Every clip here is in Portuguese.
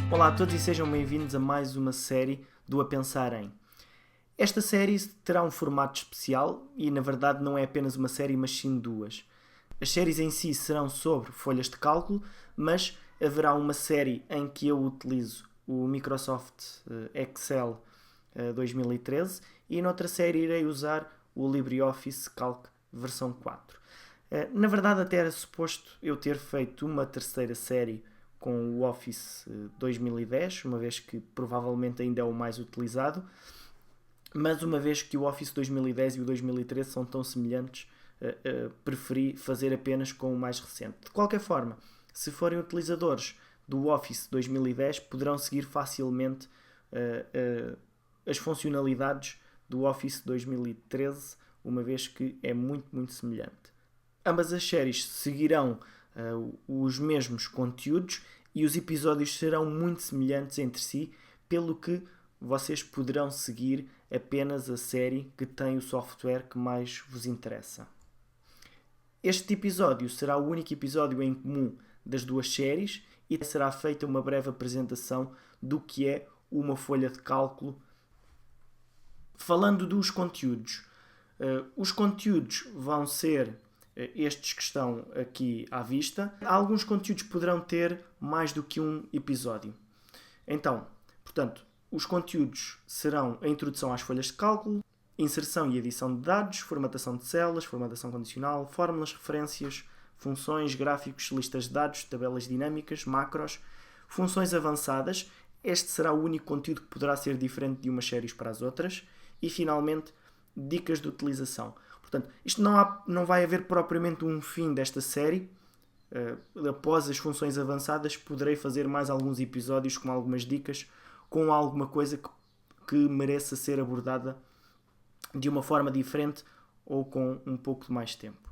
Olá a todos e sejam bem-vindos a mais uma série do A Pensar Em. Esta série terá um formato especial e, na verdade, não é apenas uma série, mas sim duas. As séries em si serão sobre folhas de cálculo, mas haverá uma série em que eu utilizo o Microsoft Excel 2013 e noutra série irei usar o LibreOffice Calc versão 4. Na verdade, até era suposto eu ter feito uma terceira série com o Office 2010, uma vez que provavelmente ainda é o mais utilizado, mas uma vez que o Office 2010 e o 2013 são tão semelhantes, preferi fazer apenas com o mais recente. De qualquer forma, se forem utilizadores do Office 2010, poderão seguir facilmente as funcionalidades do Office 2013, uma vez que é muito semelhante. Ambas as séries seguirão os mesmos conteúdos e os episódios serão muito semelhantes entre si, pelo que vocês poderão seguir apenas a série que tem o software que mais vos interessa. Este episódio será o único episódio em comum das duas séries e será feita uma breve apresentação do que é uma folha de cálculo. Falando dos conteúdos, os conteúdos vão ser estes que estão aqui à vista. Alguns conteúdos poderão ter mais do que um episódio. Então, portanto, os conteúdos serão a introdução às folhas de cálculo, inserção e edição de dados, formatação de células, formatação condicional, fórmulas, referências, funções, gráficos, listas de dados, tabelas dinâmicas, macros, funções avançadas. Este será o único conteúdo que poderá ser diferente de umas séries para as outras. E, finalmente, dicas de utilização. Portanto, isto não vai haver propriamente um fim desta série. Após as funções avançadas, poderei fazer mais alguns episódios com algumas dicas, com alguma coisa que mereça ser abordada de uma forma diferente ou com um pouco de mais tempo.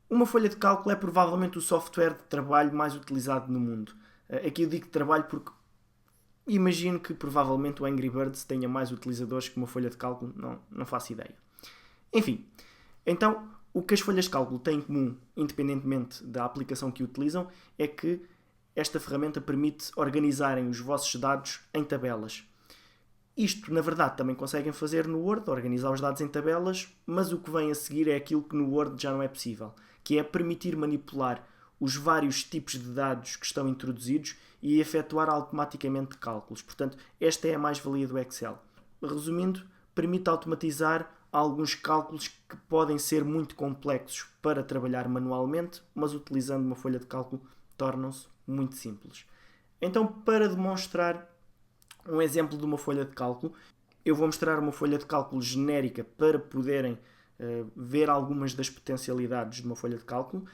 Uma folha de cálculo é provavelmente o software de trabalho mais utilizado no mundo. Aqui eu digo trabalho porque imagino que provavelmente o Angry Birds tenha mais utilizadores que uma folha de cálculo, não faço ideia. Enfim, então o que as folhas de cálculo têm em comum, independentemente da aplicação que utilizam, é que esta ferramenta permite organizarem os vossos dados em tabelas. Isto, na verdade, também conseguem fazer no Word, organizar os dados em tabelas, mas o que vem a seguir é aquilo que no Word já não é possível, que é permitir manipular os vários tipos de dados que estão introduzidos e efetuar automaticamente cálculos. Portanto, esta é a mais-valia do Excel. Resumindo, permite automatizar alguns cálculos que podem ser muito complexos para trabalhar manualmente, mas utilizando uma folha de cálculo tornam-se muito simples. Então, para demonstrar um exemplo de uma folha de cálculo, eu vou mostrar uma folha de cálculo genérica para poderem ver algumas das potencialidades de uma folha de cálculo.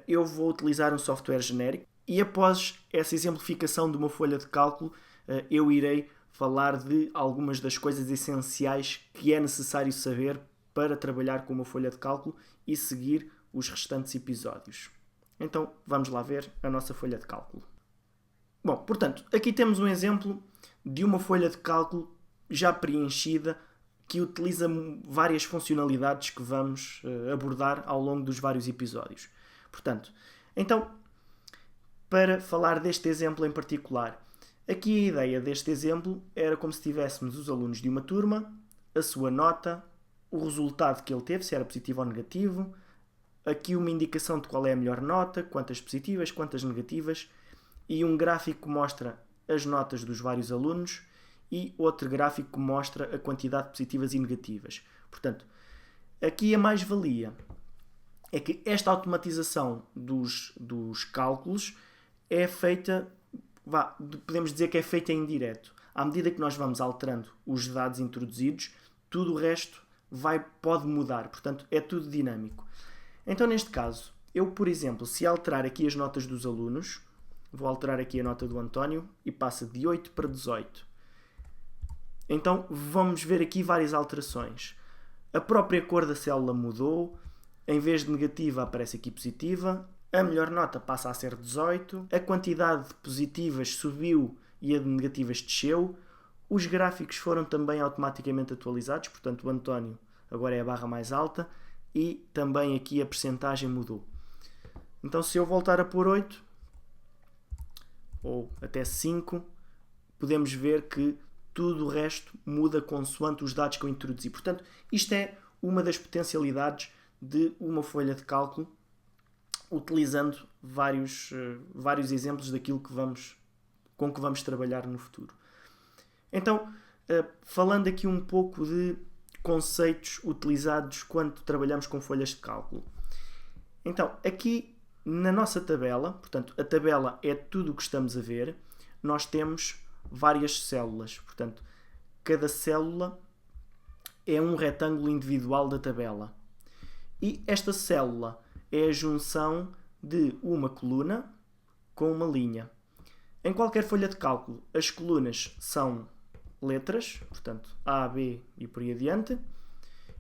Eu vou utilizar um software genérico e após essa exemplificação de uma folha de cálculo, eu irei falar de algumas das coisas essenciais que é necessário saber para trabalhar com uma folha de cálculo e seguir os restantes episódios. Então, vamos lá ver a nossa folha de cálculo. Bom, portanto, aqui temos um exemplo de uma folha de cálculo já preenchida que utiliza várias funcionalidades que vamos abordar ao longo dos vários episódios. Portanto, então, para falar deste exemplo em particular, aqui a ideia deste exemplo era como se tivéssemos os alunos de uma turma, a sua nota, o resultado que ele teve, se era positivo ou negativo, aqui uma indicação de qual é a melhor nota, quantas positivas, quantas negativas, e um gráfico que mostra as notas dos vários alunos e outro gráfico que mostra a quantidade de positivas e negativas. Portanto, aqui a mais-valia é que esta automatização dos cálculos é feita, podemos dizer que é feita em direto. À medida que nós vamos alterando os dados introduzidos, tudo o resto pode mudar. Portanto, é tudo dinâmico. Então, neste caso, eu, por exemplo, se alterar aqui as notas dos alunos, vou alterar aqui a nota do António e passa de 8 para 18. Então, vamos ver aqui várias alterações. A própria cor da célula mudou. Em vez de negativa aparece aqui positiva, a melhor nota passa a ser 18, a quantidade de positivas subiu e a de negativas desceu, os gráficos foram também automaticamente atualizados, portanto o António agora é a barra mais alta e também aqui a percentagem mudou. Então se eu voltar a pôr 8, ou até 5, podemos ver que tudo o resto muda consoante os dados que eu introduzi. Portanto, isto é uma das potencialidades de uma folha de cálculo, utilizando vários exemplos daquilo com que vamos trabalhar no futuro. Então, falando aqui um pouco de conceitos utilizados quando trabalhamos com folhas de cálculo. Então, aqui na nossa tabela, portanto, a tabela é tudo o que estamos a ver, nós temos várias células. Portanto, cada célula é um retângulo individual da tabela. E esta célula é a junção de uma coluna com uma linha. Em qualquer folha de cálculo, as colunas são letras, portanto, A, B e por aí adiante,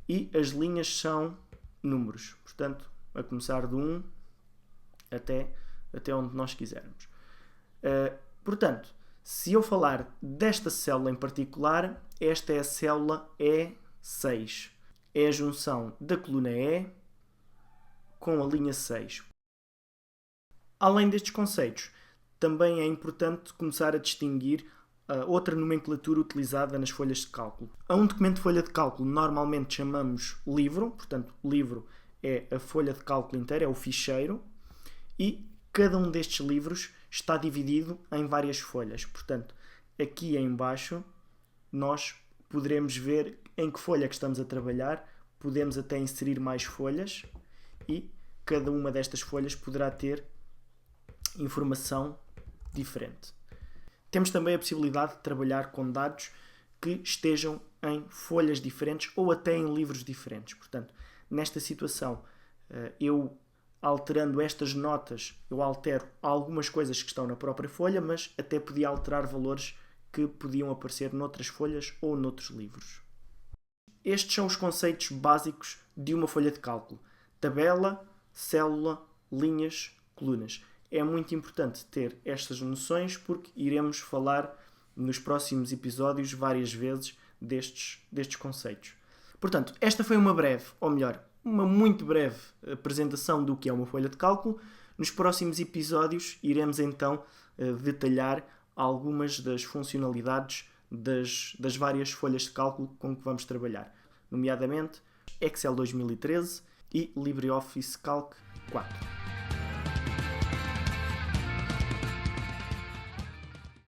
e as linhas são números, portanto, a começar do 1 até onde nós quisermos. Portanto, se eu falar desta célula em particular, esta é a célula E6. É a junção da coluna E com a linha 6. Além destes conceitos, também é importante começar a distinguir outra nomenclatura utilizada nas folhas de cálculo. A um documento de folha de cálculo normalmente chamamos livro, portanto, livro é a folha de cálculo inteira, é o ficheiro, e cada um destes livros está dividido em várias folhas. Portanto, aqui em baixo nós poderemos ver em que folha que estamos a trabalhar, podemos até inserir mais folhas e cada uma destas folhas poderá ter informação diferente. Temos também a possibilidade de trabalhar com dados que estejam em folhas diferentes ou até em livros diferentes. Portanto, nesta situação, eu alterando estas notas, eu altero algumas coisas que estão na própria folha, mas até podia alterar valores que podiam aparecer noutras folhas ou noutros livros. Estes são os conceitos básicos de uma folha de cálculo: tabela, célula, linhas, colunas. É muito importante ter estas noções porque iremos falar nos próximos episódios várias vezes destes conceitos. Portanto, esta foi uma breve, ou melhor, uma muito breve apresentação do que é uma folha de cálculo. Nos próximos episódios iremos então detalhar algumas das funcionalidades das várias folhas de cálculo com que vamos trabalhar, nomeadamente Excel 2013 e LibreOffice Calc 4.